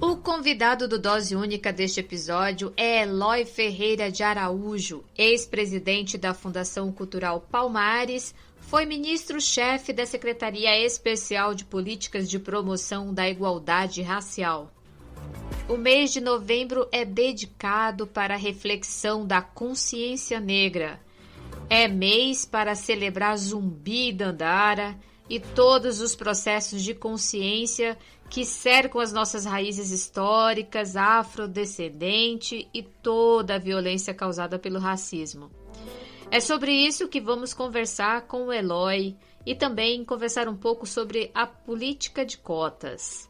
O convidado do Dose Única deste episódio é Eloy Ferreira de Araújo, ex-presidente da Fundação Cultural Palmares, foi ministro-chefe da Secretaria Especial de Políticas de Promoção da Igualdade Racial. O mês de novembro é dedicado para a reflexão da consciência negra. É mês para celebrar Zumbi e Dandara e todos os processos de consciência que cercam as nossas raízes históricas, afrodescendente e toda a violência causada pelo racismo. É sobre isso que vamos conversar com o Eloy e também conversar um pouco sobre a política de cotas.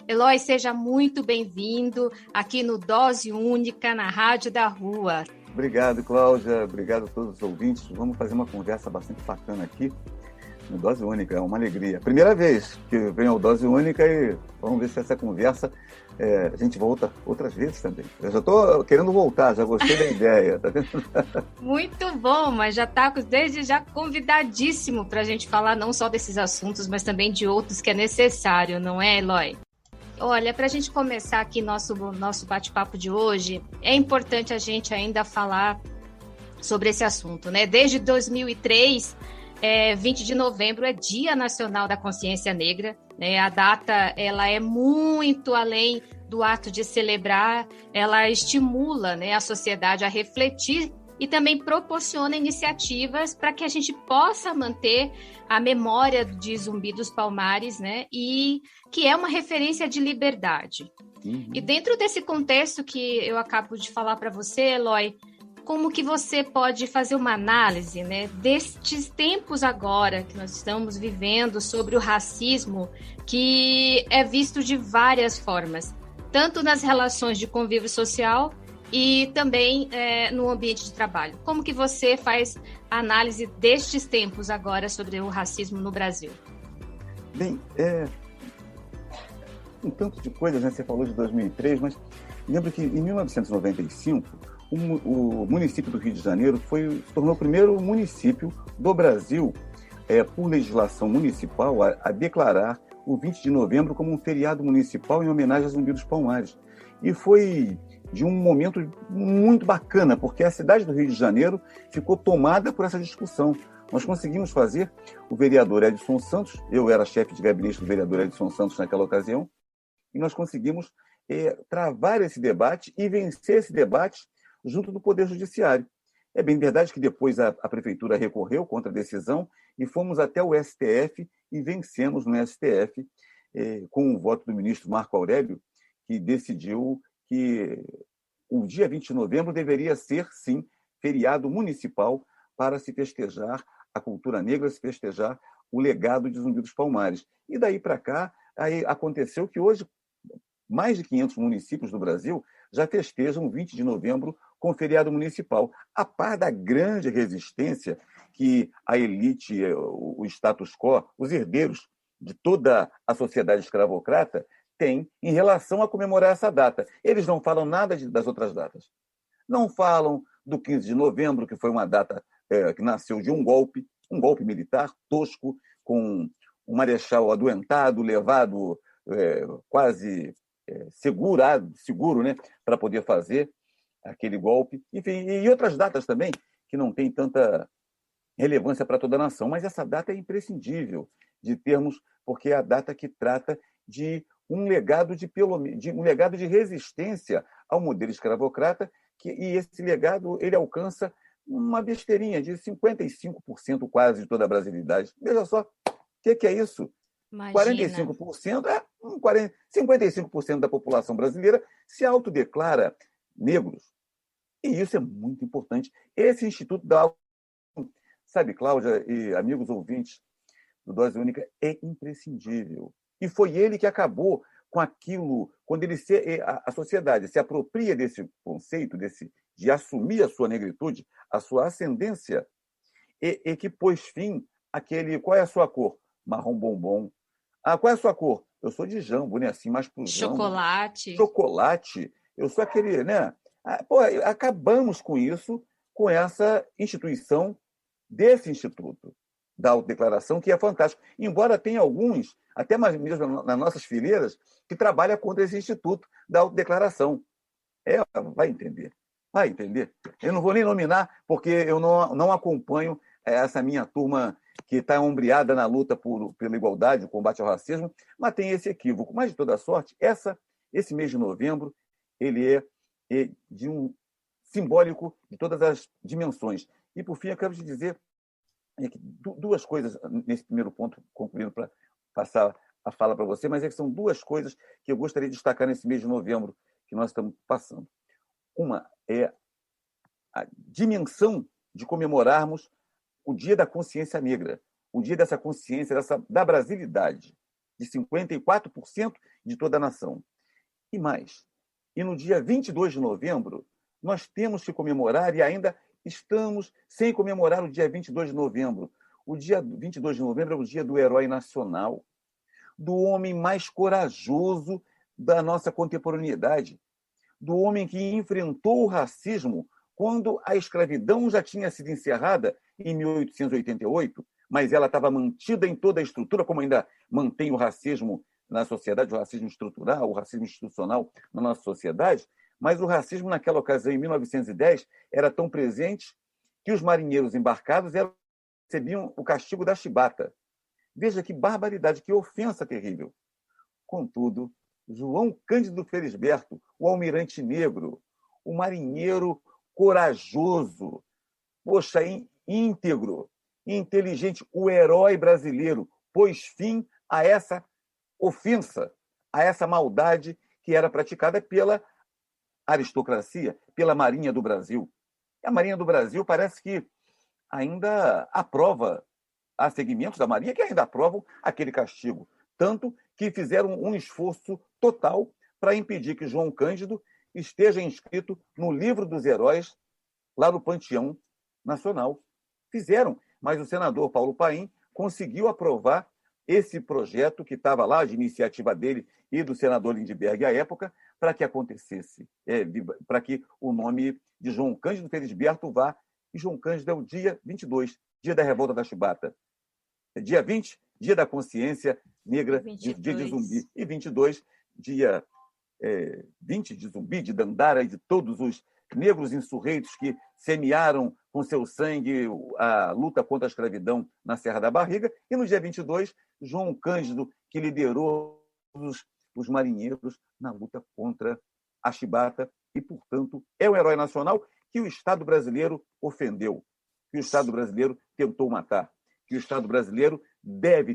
Eloy, seja muito bem-vindo aqui no Dose Única, na Rádio da Rua. Obrigado, Cláudia. Obrigado a todos os ouvintes. Vamos fazer uma conversa bastante bacana aqui no Dose Única. É uma alegria. Primeira vez que venho ao Dose Única e vamos ver se essa conversa a gente volta outras vezes também. Eu já estou querendo voltar, já gostei da ideia. Tá vendo? Muito bom, mas já está desde já convidadíssimo para a gente falar não só desses assuntos, mas também de outros que é necessário, não é, Eloy? Olha, para a gente começar aqui nosso bate-papo de hoje, é importante a gente ainda falar sobre esse assunto, né? Desde 2003, 20 de novembro é Dia Nacional da Consciência Negra, né? A data ela é muito além do ato de celebrar, ela estimula, né, a sociedade a refletir e também proporciona iniciativas para que a gente possa manter a memória de Zumbi dos Palmares, né? E que é uma referência de liberdade. Uhum. E dentro desse contexto que eu acabo de falar para você, Eloy, como que você pode fazer uma análise, né, destes tempos agora que nós estamos vivendo sobre o racismo, que é visto de várias formas, tanto nas relações de convívio social e também no ambiente de trabalho. Como que você faz a análise destes tempos agora sobre o racismo no Brasil? Bem, um tanto de coisas, né? Você falou de 2003, mas lembro que em 1995 o município do Rio de Janeiro se tornou o primeiro município do Brasil, por legislação municipal, a declarar o 20 de novembro como um feriado municipal em homenagem a Zumbi dos Palmares. E foi de um momento muito bacana, porque a cidade do Rio de Janeiro ficou tomada por essa discussão. Nós conseguimos fazer, o vereador Edson Santos, eu era chefe de gabinete do vereador Edson Santos naquela ocasião, e nós conseguimos travar esse debate e vencer esse debate junto do Poder Judiciário. É bem verdade que depois a prefeitura recorreu contra a decisão e fomos até o STF e vencemos no STF com o voto do ministro Marco Aurélio, que decidiu que o dia 20 de novembro deveria ser, sim, feriado municipal para se festejar a cultura negra, se festejar o legado de Zumbi dos Palmares. E daí para cá, aí aconteceu que hoje mais de 500 municípios do Brasil já festejam o 20 de novembro com feriado municipal, a par da grande resistência que a elite, o status quo, os herdeiros de toda a sociedade escravocrata tem em relação a comemorar essa data. Eles não falam nada das outras datas. Não falam do 15 de novembro, que foi uma data que nasceu de um golpe militar tosco, com um marechal adoentado, levado quase seguro, né, para poder fazer aquele golpe. Enfim, e outras datas também, que não têm tanta relevância para toda a nação. Mas essa data é imprescindível de termos, porque é a data que trata de um legado de resistência ao modelo escravocrata, e esse legado ele alcança uma besteirinha de 55% quase de toda a brasilidade. Veja só, o que é isso? Imagina. 55% da população brasileira se autodeclara negros. E isso é muito importante. Esse Instituto da... Sabe, Cláudia e amigos ouvintes do Dose Única, é imprescindível. E foi ele que acabou com aquilo, quando a sociedade se apropria desse conceito, de assumir a sua negritude, a sua ascendência, e que pôs fim àquele... Qual é a sua cor? Marrom bombom. Qual é a sua cor? Eu sou de jambo, né? Assim, mais pro jambo. Chocolate. Eu sou aquele, né? Acabamos com isso, com essa instituição desse instituto. da autodeclaração, que é fantástico. Embora tenha alguns, até mesmo nas nossas fileiras, que trabalham contra esse instituto da autodeclaração. Vai entender. Vai entender. Eu não vou nem nominar, porque eu não acompanho essa minha turma que está ombreada na luta pela igualdade, o combate ao racismo, mas tem esse equívoco. Mas, de toda sorte, esse mês de novembro ele é de um simbólico de todas as dimensões. E, por fim, eu quero te dizer que duas coisas nesse primeiro ponto, concluindo para passar a fala para você, mas que são duas coisas que eu gostaria de destacar nesse mês de novembro que nós estamos passando. Uma é a dimensão de comemorarmos o Dia da Consciência Negra, o dia dessa consciência, da brasilidade, de 54% de toda a nação. E mais, e no dia 22 de novembro, nós temos que comemorar, e ainda estamos sem comemorar o dia 22 de novembro. O dia 22 de novembro é o dia do herói nacional, do homem mais corajoso da nossa contemporaneidade, do homem que enfrentou o racismo quando a escravidão já tinha sido encerrada em 1888, mas ela estava mantida em toda a estrutura, como ainda mantém o racismo na sociedade, o racismo estrutural, o racismo institucional na nossa sociedade, mas o racismo naquela ocasião, em 1910, era tão presente que os marinheiros embarcados recebiam o castigo da chibata. Veja que barbaridade, que ofensa terrível. Contudo, João Cândido Felisberto, o almirante negro, o marinheiro corajoso, poxa, íntegro, inteligente, o herói brasileiro, pôs fim a essa ofensa, a essa maldade que era praticada pela aristocracia, pela Marinha do Brasil. A Marinha do Brasil parece que ainda aprova, há segmentos da Marinha que ainda aprovam aquele castigo, tanto que fizeram um esforço total para impedir que João Cândido esteja inscrito no livro dos heróis lá no Panteão Nacional. Fizeram, mas o senador Paulo Paim conseguiu aprovar esse projeto que estava lá, de iniciativa dele e do senador Lindbergh à época, para que acontecesse, para que o nome de João Cândido Felisberto vá. E João Cândido é o dia 22, dia da revolta da chibata. Dia 20, dia da consciência negra, dia de Zumbi. E 22, dia 20 de Zumbi, de Dandara e de todos os negros insurreitos que semearam com seu sangue a luta contra a escravidão na Serra da Barriga. E no dia 22, João Cândido, que liderou os marinheiros na luta contra a chibata e, portanto, é o herói nacional que o Estado brasileiro ofendeu, que o Estado brasileiro tentou matar, que o Estado brasileiro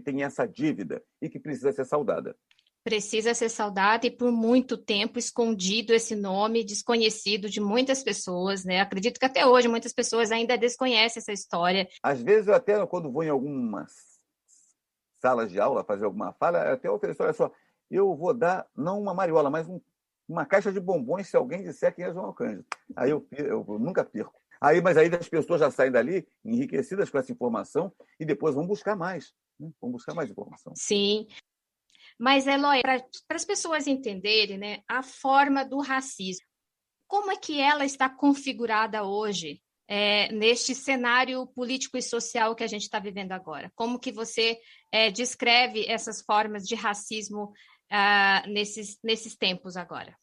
tem essa dívida e que precisa ser saudada. Precisa ser saudada e por muito tempo escondido esse nome, desconhecido de muitas pessoas, né? Acredito que até hoje muitas pessoas ainda desconhecem essa história. Às vezes eu até, quando vou em algumas salas de aula fazer alguma fala, eu até ofereço, olha só, eu vou dar não uma mariola, mas uma caixa de bombons se alguém disser quem é João Cândido. Aí eu nunca perco. Mas aí as pessoas já saem dali enriquecidas com essa informação e depois vão buscar mais. Né? Vão buscar mais informação. Sim. Mas, Eloy, para as pessoas entenderem, né, a forma do racismo, como é que ela está configurada hoje neste cenário político e social que a gente está vivendo agora? Como que você descreve essas formas de racismo nesses tempos agora?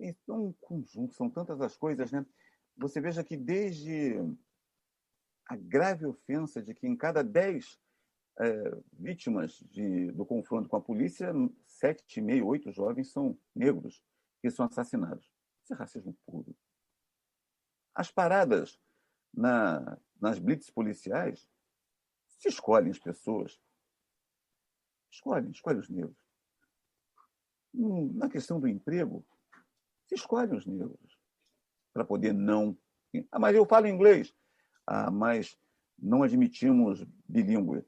É um conjunto, são tantas as coisas, né? Você veja que desde a grave ofensa de que em cada 10 vítimas do confronto com a polícia, 7,5, 8 jovens são negros que são assassinados. Isso é racismo puro. As paradas nas blitz policiais se escolhem as pessoas. Escolhem os negros. Na questão do emprego, se escolhem os negros para poder não... mas eu falo inglês. Mas não admitimos bilíngue.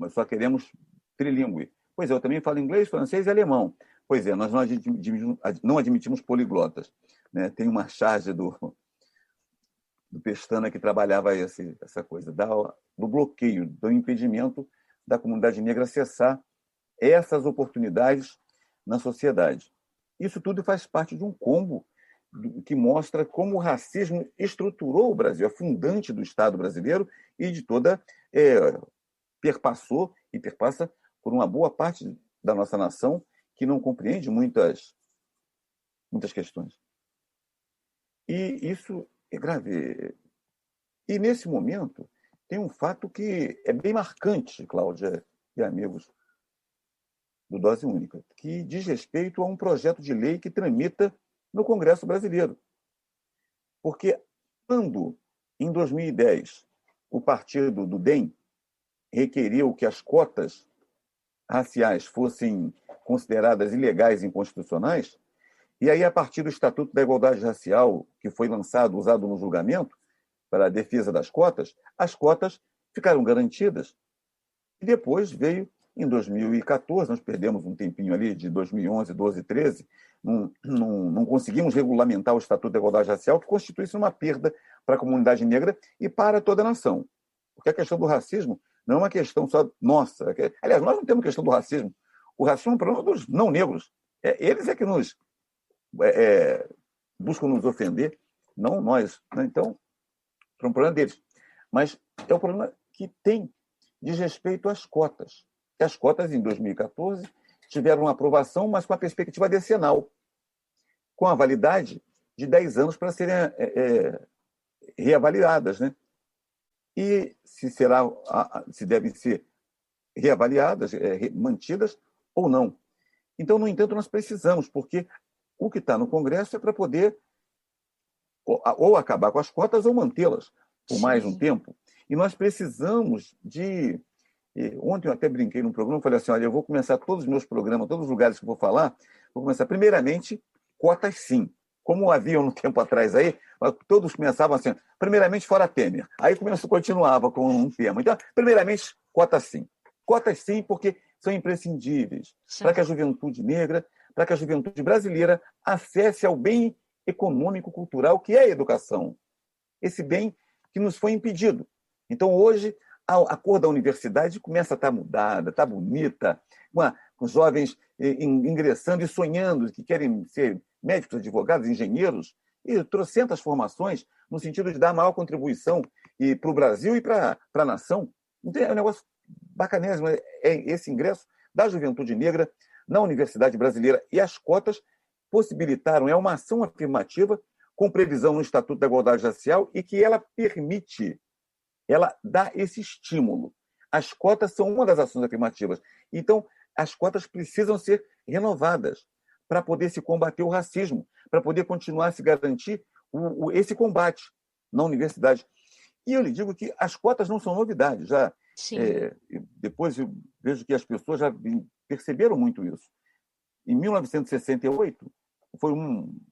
Só queremos trilíngue. Pois é, eu também falo inglês, francês e alemão. Pois é, nós não admitimos poliglotas. Né? Tem uma charge do Pestana que trabalhava essa coisa, do bloqueio, do impedimento da comunidade negra acessar essas oportunidades na sociedade. Isso tudo faz parte de um combo que mostra como o racismo estruturou o Brasil, é fundante do Estado brasileiro e de toda perpassou e perpassa por uma boa parte da nossa nação que não compreende muitas questões. E isso é grave. E, nesse momento, tem um fato que é bem marcante, Cláudia e amigos do Dose Única, que diz respeito a um projeto de lei que tramita no Congresso brasileiro. Porque quando, em 2010, o partido do DEM requeriu que as cotas raciais fossem consideradas ilegais e inconstitucionais, e aí, a partir do Estatuto da Igualdade Racial, que foi lançado, usado no julgamento, para a defesa das cotas, as cotas ficaram garantidas. E depois veio, em 2014, nós perdemos um tempinho ali, de 2011, 12, 13, não conseguimos regulamentar o Estatuto da Igualdade Racial, que constitui-se uma perda para a comunidade negra e para toda a nação. Porque a questão do racismo não é uma questão só nossa. Aliás, nós não temos questão do racismo. O racismo é um problema dos não negros. Eles é que nos buscam nos ofender, não nós. Né? Então, é um problema deles. Mas é um problema que diz respeito às cotas. E as cotas, em 2014, tiveram uma aprovação, mas com a perspectiva decenal, com a validade de 10 anos para serem reavaliadas. Né? E se devem ser reavaliadas, mantidas ou não. Então, no entanto, nós precisamos, porque o que está no Congresso é para poder ou acabar com as cotas ou mantê-las por mais um tempo. E nós precisamos de... Ontem eu até brinquei num programa, falei assim, olha, eu vou começar todos os meus programas, todos os lugares que eu vou falar, vou começar primeiramente, cotas sim. Como havia um tempo atrás aí, todos começavam assim, primeiramente fora Temer. Aí continuava com um tema. Então, primeiramente, cotas sim. Cotas sim, porque são imprescindíveis para que a juventude negra, para que a juventude brasileira acesse ao bem econômico-cultural que é a educação. Esse bem que nos foi impedido. Então, hoje, a cor da universidade começa a estar mudada, está bonita, com jovens ingressando e sonhando, que querem ser médicos, advogados, engenheiros, e trocentas formações no sentido de dar maior contribuição para o Brasil e para a nação. Então, é um negócio bacanésimo, esse ingresso da juventude negra na universidade brasileira. E as cotas possibilitaram, é uma ação afirmativa com previsão no Estatuto da Igualdade Racial e que ela permite, ela dá esse estímulo. As cotas são uma das ações afirmativas. Então, as cotas precisam ser renovadas para poder se combater o racismo, para poder continuar a se garantir esse combate na universidade. E eu lhe digo que as cotas não são novidade. Depois eu vejo que as pessoas já perceberam muito isso. Em 1968, foi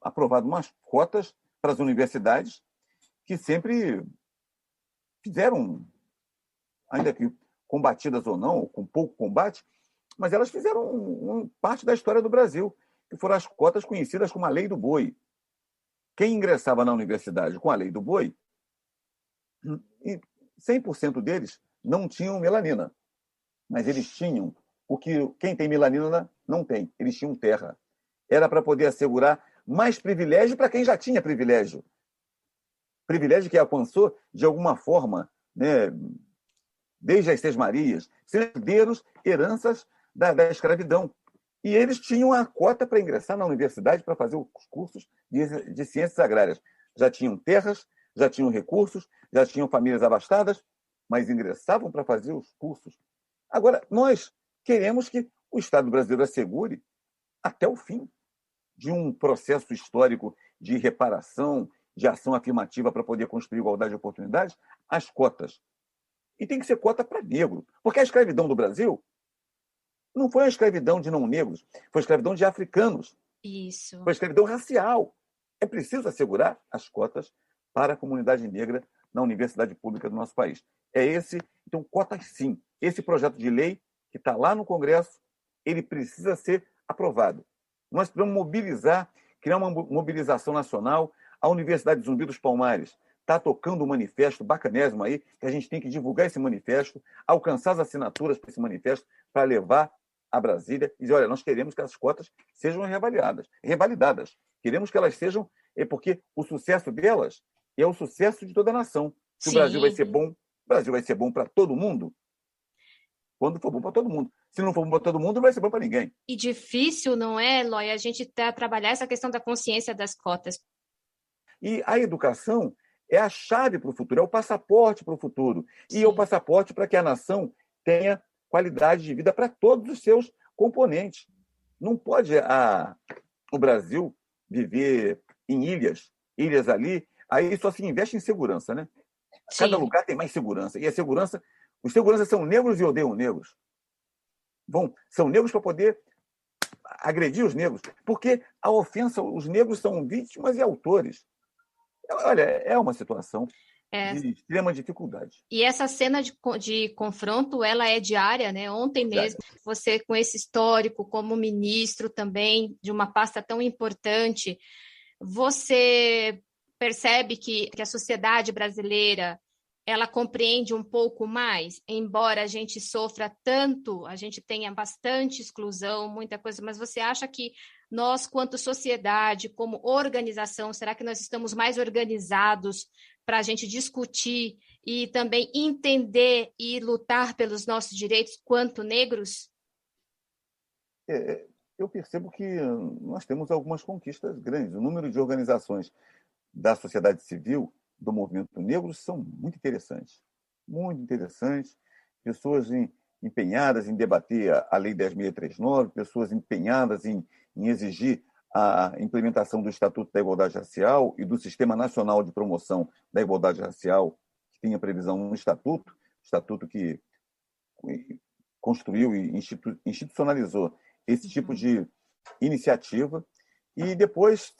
aprovado umas cotas para as universidades que sempre fizeram, ainda que combatidas ou não, ou com pouco combate, mas elas fizeram parte da história do Brasil, que foram as cotas conhecidas como a Lei do Boi. Quem ingressava na universidade com a Lei do Boi, 100% deles não tinham melanina, mas eles tinham o que quem tem melanina não tem, eles tinham terra. Era para poder assegurar mais privilégio para quem já tinha privilégio. Privilégio que alcançou, de alguma forma, né, desde as Seis Marias, herdeiros, heranças da escravidão. E eles tinham a cota para ingressar na universidade para fazer os cursos de ciências agrárias. Já tinham terras, já tinham recursos, já tinham famílias abastadas, mas ingressavam para fazer os cursos. Agora, nós queremos que o Estado brasileiro assegure, até o fim, de um processo histórico de reparação, de ação afirmativa para poder construir igualdade de oportunidades, as cotas. E tem que ser cota para negro. Porque a escravidão do Brasil não foi a escravidão de não negros, foi a escravidão de africanos. Isso. Foi a escravidão racial. É preciso assegurar as cotas para a comunidade negra na universidade pública do nosso país. Então, cotas sim. Esse projeto de lei que está lá no Congresso, ele precisa ser aprovado. Nós precisamos mobilizar, criar uma mobilização nacional. A Universidade de Zumbi dos Palmares está tocando um manifesto bacanésimo aí, que a gente tem que divulgar esse manifesto, alcançar as assinaturas para esse manifesto, para levar a Brasília e dizer, olha, nós queremos que as cotas sejam revalidadas. Queremos que elas sejam, porque o sucesso delas é o sucesso de toda a nação. Se o Brasil vai ser bom, o Brasil vai ser bom para todo mundo. quando for bom para todo mundo. Se não for bom para todo mundo, não vai ser bom para ninguém. E difícil, não é, Eloy, a gente trabalhar essa questão da consciência das cotas. E a educação é a chave para o futuro, é o passaporte para o futuro. E é o passaporte para que a nação tenha qualidade de vida para todos os seus componentes. Não pode o Brasil viver em ilhas ali, aí só se investe em segurança, né? Cada lugar tem mais segurança. E a segurança, os seguranças são negros e odeiam negros. São negros para poder agredir os negros. Porque a ofensa, os negros são vítimas e autores. Olha, é uma situação de extrema dificuldade. E essa cena de confronto, ela é diária, né? Ontem mesmo, você com esse histórico como ministro também de uma pasta tão importante, você percebe que a sociedade brasileira ela compreende um pouco mais, embora a gente sofra tanto, a gente tenha bastante exclusão, muita coisa, mas você acha que nós, quanto sociedade, como organização, será que nós estamos mais organizados para a gente discutir e também entender e lutar pelos nossos direitos quanto negros? Eu percebo que nós temos algumas conquistas grandes. O número de organizações da sociedade civil, do movimento negro, são muito interessantes. Muito interessantes. Pessoas empenhadas em debater a Lei 10.639, pessoas empenhadas em exigir a implementação do Estatuto da Igualdade Racial e do Sistema Nacional de Promoção da Igualdade Racial, que tem a previsão no estatuto que construiu e institucionalizou esse tipo de iniciativa. E depois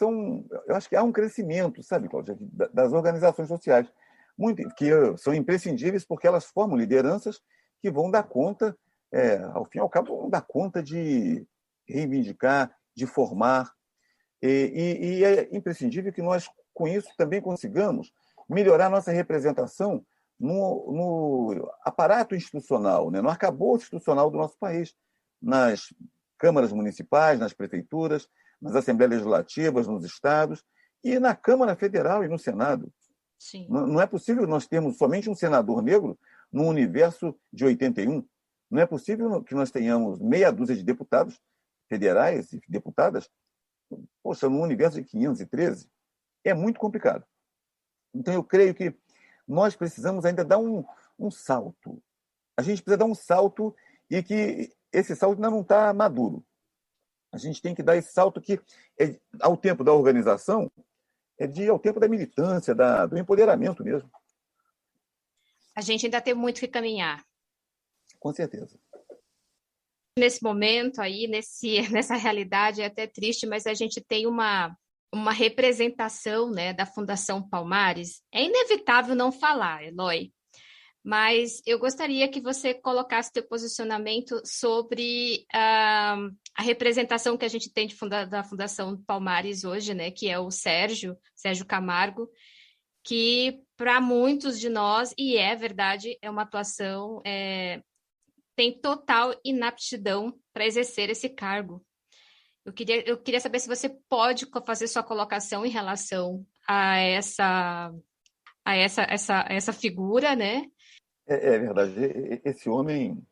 eu acho que há um crescimento, sabe, Cláudia, das organizações sociais, que são imprescindíveis porque elas formam lideranças que vão dar conta, ao fim e ao cabo, vão dar conta de reivindicar, de formar. E é imprescindível que nós, com isso, também consigamos melhorar nossa representação no aparato institucional, né? No arcabouço institucional do nosso país, nas câmaras municipais, nas prefeituras, nas assembleias legislativas, nos estados, e na Câmara Federal e no Senado. Sim. Não é possível nós termos somente um senador negro num universo de 81. Não é possível que nós tenhamos meia dúzia de deputados federais e deputadas, num universo de 513. É muito complicado. Então, eu creio que nós precisamos ainda dar um salto. A gente precisa dar um salto e que esse salto ainda não está maduro. A gente tem que dar esse salto que, ao tempo da organização, ao tempo da militância, do empoderamento mesmo. A gente ainda tem muito que caminhar. Com certeza. Nesse momento aí, nessa realidade, é até triste, mas a gente tem uma representação, né, da Fundação Palmares. É inevitável não falar, Eloy, mas eu gostaria que você colocasse seu posicionamento sobre a representação que a gente tem da Fundação Palmares hoje, né, que é o Sérgio Camargo, que para muitos de nós, e é verdade, é uma atuação, tem total inaptidão para exercer esse cargo. Eu queria saber se você pode fazer sua colocação em relação a essa figura, né? É verdade. Esse homem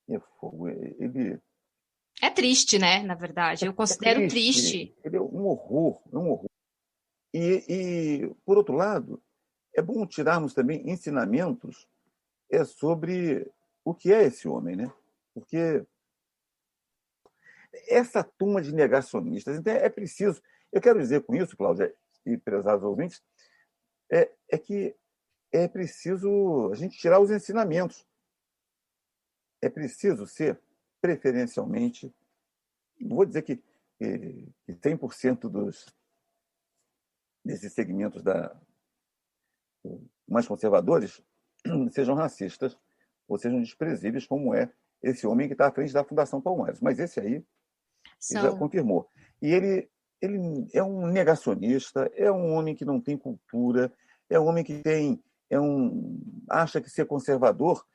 é fogo. Ele é triste, né? Na verdade, eu considero triste. Ele é um horror, E por outro lado, é bom tirarmos também ensinamentos sobre o que é esse homem, né? Porque essa turma de negacionistas, então é preciso. Eu quero dizer com isso, Cláudia e prezados ouvintes, que é preciso a gente tirar os ensinamentos. É preciso ser, preferencialmente, não vou dizer que 100% desses segmentos mais conservadores sejam racistas ou sejam desprezíveis, como é esse homem que está à frente da Fundação Palmares. Mas esse aí já confirmou. E ele é um negacionista, é um homem que não tem cultura, é um homem que acha que ser conservador.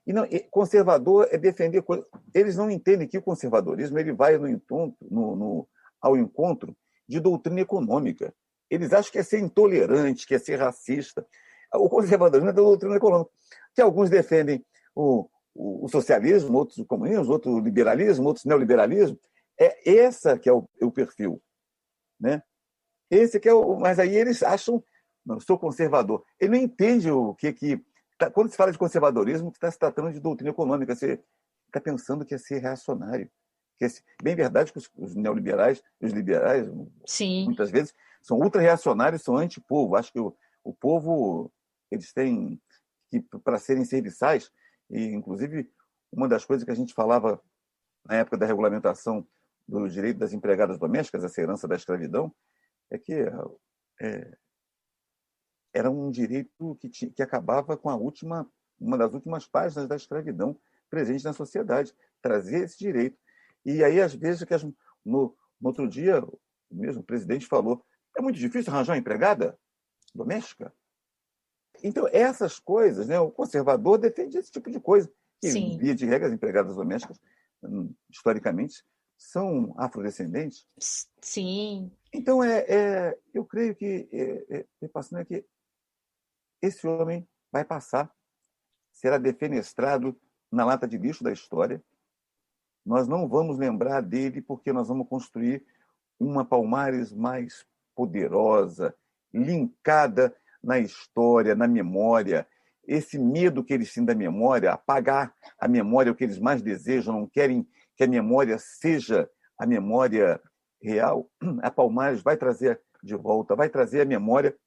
E não, conservador é defender coisas. Eles não entendem que o conservadorismo ele vai ao encontro de doutrina econômica. Eles acham que é ser intolerante, que é ser racista. O conservadorismo é da doutrina econômica. Que alguns defendem o o socialismo, outros o comunismo, outro o liberalismo, outros o neoliberalismo. Essa que é o perfil, né? Esse que é mas aí eles acham, não, eu sou conservador. Ele não entende o que quando se fala de conservadorismo, está se tratando de doutrina econômica, você está pensando que é ser reacionário. Bem verdade que os neoliberais, os liberais, Sim, muitas vezes, são ultra-reacionários, são anti-povo. Acho que o povo, eles têm que, para serem serviçais, e inclusive uma das coisas que a gente falava na época da regulamentação do direito das empregadas domésticas, essa herança da escravidão, é que era um direito que acabava com uma das últimas páginas da escravidão presente na sociedade, trazer esse direito. E aí, às vezes, no outro dia, mesmo o presidente falou, é muito difícil arranjar uma empregada doméstica. Então, essas coisas, né, o conservador defende esse tipo de coisa. Que, via de regra, as empregadas domésticas, historicamente, são afrodescendentes. Sim. Então, eu creio que esse homem vai passar, será defenestrado na lata de lixo da história. Nós não vamos lembrar dele porque nós vamos construir uma Palmares mais poderosa, linkada na história, na memória. Esse medo que eles têm da memória, apagar a memória, é o que eles mais desejam, não querem que a memória seja a memória real. A Palmares vai trazer de volta, vai trazer a memória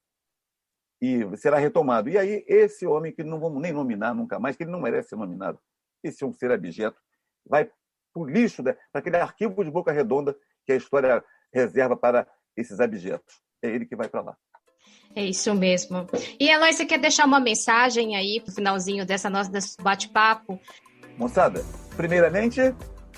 e será retomado. E aí, esse homem, que não vamos nem nominar nunca mais, que ele não merece ser nominado, esse é um ser abjeto, vai para o lixo, para aquele arquivo de Boca Redonda que a história reserva para esses abjetos. É ele que vai para lá. É isso mesmo. E, Eloy, você quer deixar uma mensagem aí no finalzinho desse bate-papo? Moçada, primeiramente,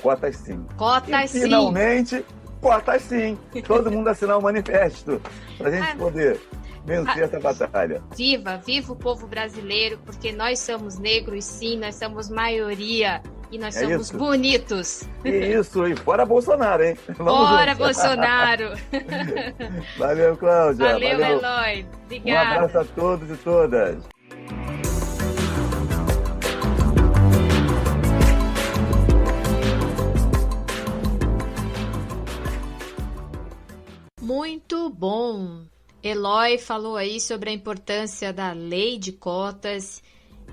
cotas sim. Cotas sim. Finalmente, cotas sim. Todo mundo assinar o manifesto para a gente poder vencer essa batalha. Viva o povo brasileiro, porque nós somos negros, sim, nós somos maioria. E nós somos bonitos. Isso, e fora Bolsonaro, hein? Fora Bolsonaro. Valeu, Cláudia. Valeu, Eloy. Obrigada. Um abraço a todos e todas. Muito bom. Eloy falou aí sobre a importância da lei de cotas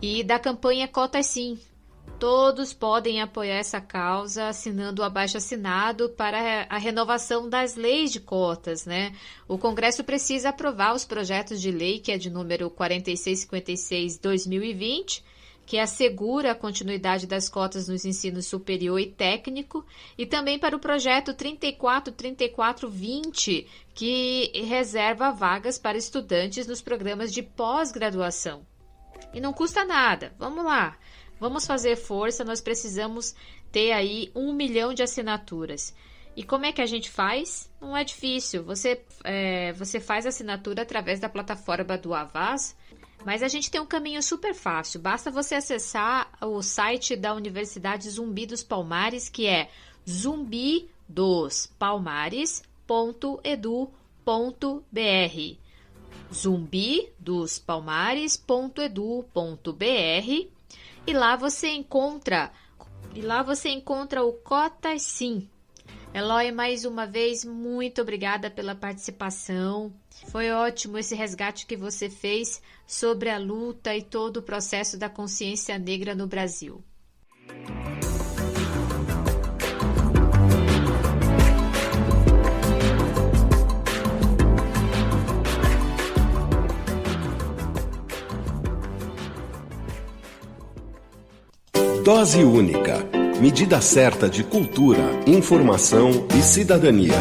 e da campanha Cotas Sim. Todos podem apoiar essa causa assinando o abaixo-assinado para a renovação das leis de cotas, né? O Congresso precisa aprovar os projetos de lei, que é de número 4656/2020, que assegura a continuidade das cotas nos ensinos superior e técnico, e também para o projeto 343420, que reserva vagas para estudantes nos programas de pós-graduação. E não custa nada, vamos lá. Vamos fazer força, nós precisamos ter aí 1 milhão de assinaturas. E como é que a gente faz? Não é difícil, você faz a assinatura através da plataforma do Avaz, mas a gente tem um caminho super fácil, basta você acessar o site da Universidade Zumbi dos Palmares, que é zumbidosPalmares.edu.br, zumbidosPalmares.edu.br. E lá você encontra o Cotas Sim. Eloy, mais uma vez, muito obrigada pela participação. Foi ótimo esse resgate que você fez sobre a luta e todo o processo da consciência negra no Brasil. Dose única. Medida certa de cultura, informação e cidadania.